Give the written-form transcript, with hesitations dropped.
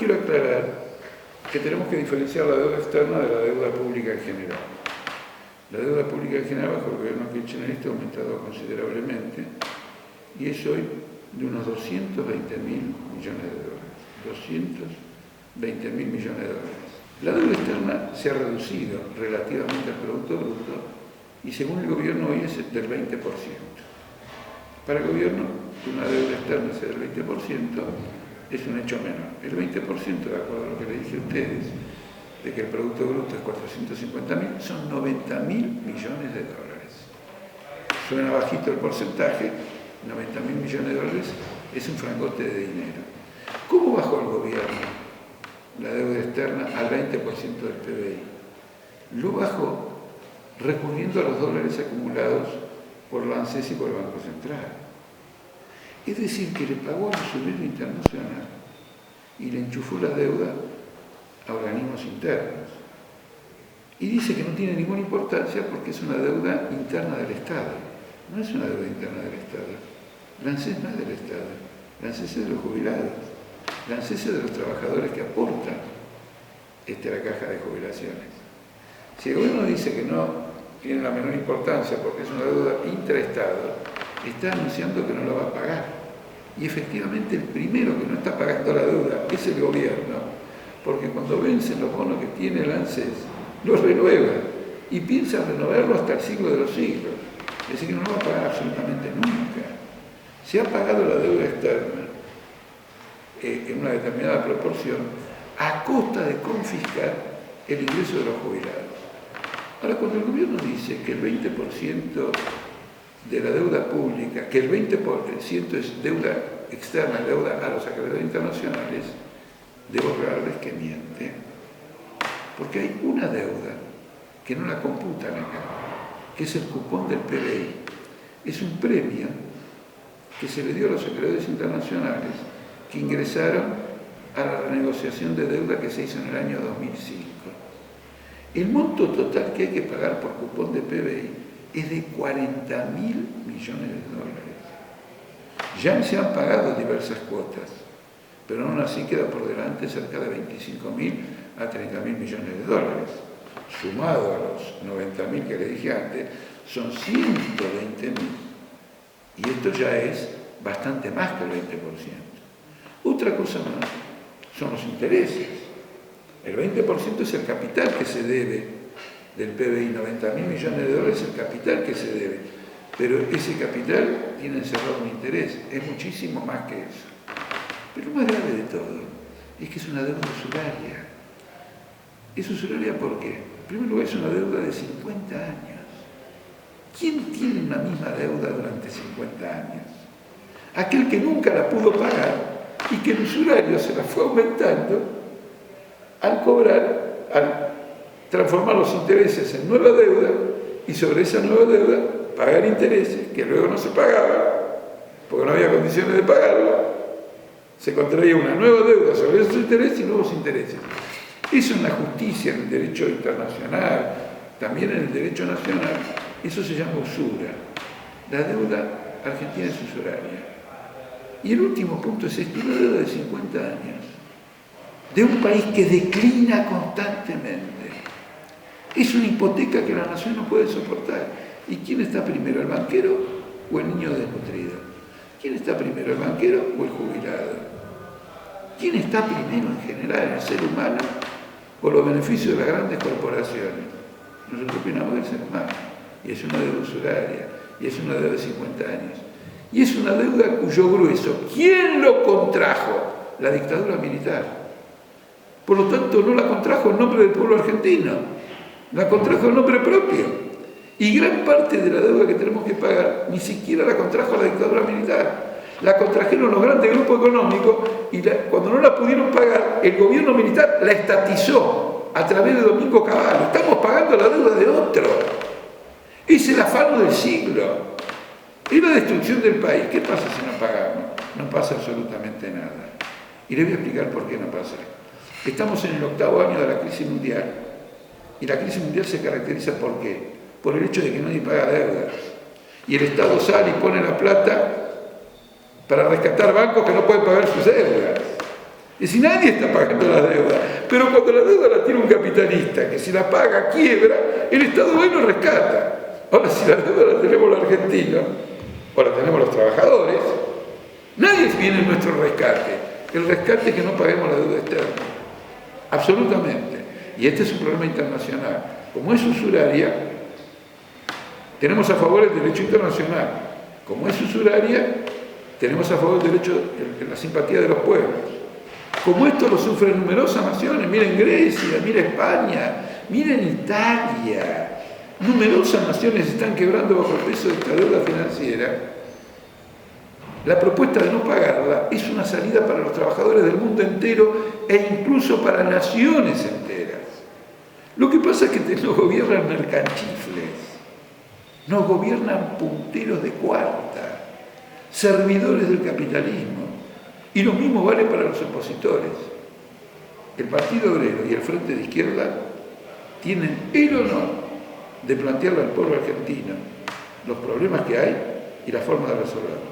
quiero aclarar que tenemos que diferenciar la deuda externa de la deuda pública en general. La deuda pública en general bajo el gobierno kirchnerista ha aumentado considerablemente y es hoy de unos 220.000 millones de dólares. 220.000 millones de dólares. La deuda externa se ha reducido relativamente al Producto Bruto y según el gobierno hoy es del 20%. Para el gobierno, que una deuda externa sea del 20% es un hecho menor. El 20%, de acuerdo a lo que le dije a ustedes, de que el Producto Bruto es 450.000, son 90.000 millones de dólares. Suena bajito el porcentaje, 90.000 millones de dólares es un frangote de dinero. ¿Cómo bajó el gobierno la deuda externa al 20% del PBI? Lo bajó recurriendo a los dólares acumulados por la ANSES y por el Banco Central. Es decir, que le pagó al usurero internacional y le enchufó la deuda a organismos internos. Y dice que no tiene ninguna importancia porque es una deuda interna del Estado. No es una deuda interna del Estado. La ANSES no es del Estado. La ANSES es de los jubilados. La ANSES es de los trabajadores que aportan a la caja de jubilaciones. Si el gobierno dice que no tiene la menor importancia porque es una deuda intraestado, está anunciando que no la va a pagar. Y efectivamente el primero que no está pagando la deuda es el gobierno, porque cuando vencen los bonos que tiene el ANSES, los renueva y piensa renovarlo hasta el siglo de los siglos. Es decir, que no lo va a pagar absolutamente nunca. Se ha pagado la deuda externa en una determinada proporción a costa de confiscar el ingreso de los jubilados. Ahora, cuando el gobierno dice que el 20% de la deuda pública, que el 20% es deuda externa, deuda a los acreedores internacionales, debo aclararles que miente, porque hay una deuda que no la computan acá, que es el cupón del PBI. Es un premio que se le dio a los acreedores internacionales que ingresaron a la renegociación de deuda que se hizo en el año 2005. El monto total que hay que pagar por cupón de PBI es de 40.000 millones de dólares. Ya se han pagado diversas cuotas, pero aún así queda por delante cerca de 25.000 a 30.000 millones de dólares. Sumado a los 90.000 que le dije antes, son 120.000. Y esto ya es bastante más que el 20%. Otra cosa más son los intereses. El 20% es el capital que se debe del PBI, 90.000 millones de dólares es el capital que se debe. Pero ese capital tiene encerrado un interés, es muchísimo más que eso. Pero lo más grave de todo es que es una deuda usuraria. ¿Es usuraria por qué? En primer lugar, es una deuda de 50 años. ¿Quién tiene una misma deuda durante 50 años? Aquel que nunca la pudo pagar y que el usurario se la fue aumentando al cobrar, al transformar los intereses en nueva deuda y sobre esa nueva deuda pagar intereses que luego no se pagaban porque no había condiciones de pagarlo. Se contraía una nueva deuda sobre esos intereses y nuevos intereses. Eso en la justicia, en el derecho internacional, también en el derecho nacional, eso se llama usura. La deuda argentina es usuraria. Y el último punto es una deuda de 50 años, de un país que declina constantemente. Es una hipoteca que la nación no puede soportar. ¿Y quién está primero, el banquero o el niño desnutrido? ¿Quién está primero, el banquero o el jubilado? ¿Quién está primero en general, el ser humano o los beneficios de las grandes corporaciones? Nosotros opinamos del ser humano. Y es una deuda usuraria, y es una deuda de 50 años. Y es una deuda cuyo grueso, ¿quién lo contrajo? La dictadura militar. Por lo tanto, no la contrajo en nombre del pueblo argentino, la contrajo en nombre propio. Y gran parte de la deuda que tenemos que pagar ni siquiera la contrajo la dictadura militar. La contrajeron los grandes grupos económicos y cuando no la pudieron pagar, el gobierno militar la estatizó a través de Domingo Cavallo. Estamos pagando la deuda de otro. Es el afano del siglo. Es la destrucción del país. ¿Qué pasa si no pagamos? No pasa absolutamente nada. Y les voy a explicar por qué no pasa. Estamos en el 8º año de la crisis mundial. Y la crisis mundial se caracteriza ¿por qué? Por el hecho de que nadie paga deudas. Y el Estado sale y pone la plata para rescatar bancos que no pueden pagar sus deudas. Es decir, nadie está pagando la deuda, pero cuando la deuda la tiene un capitalista que si la paga quiebra, el Estado va y lo rescata. Ahora, si la deuda la tenemos los argentinos, o la tenemos los trabajadores, nadie viene en nuestro rescate. El rescate es que no paguemos la deuda externa. Absolutamente. Y este es un problema internacional. Como es usuraria, tenemos a favor el derecho internacional. Como es usuraria, tenemos a favor el derecho, la simpatía de los pueblos. Como esto lo sufren numerosas naciones, miren Grecia, miren España, miren Italia. Numerosas naciones están quebrando bajo el peso de esta deuda financiera. La propuesta de no pagarla es una salida para los trabajadores del mundo entero e incluso para naciones enteras. Lo que pasa es que nos gobiernan mercanchifles, nos gobiernan punteros de cuarta, servidores del capitalismo. Y lo mismo vale para los opositores. El Partido Obrero y el Frente de Izquierda tienen el honor de plantearle al pueblo argentino los problemas que hay y la forma de resolverlos.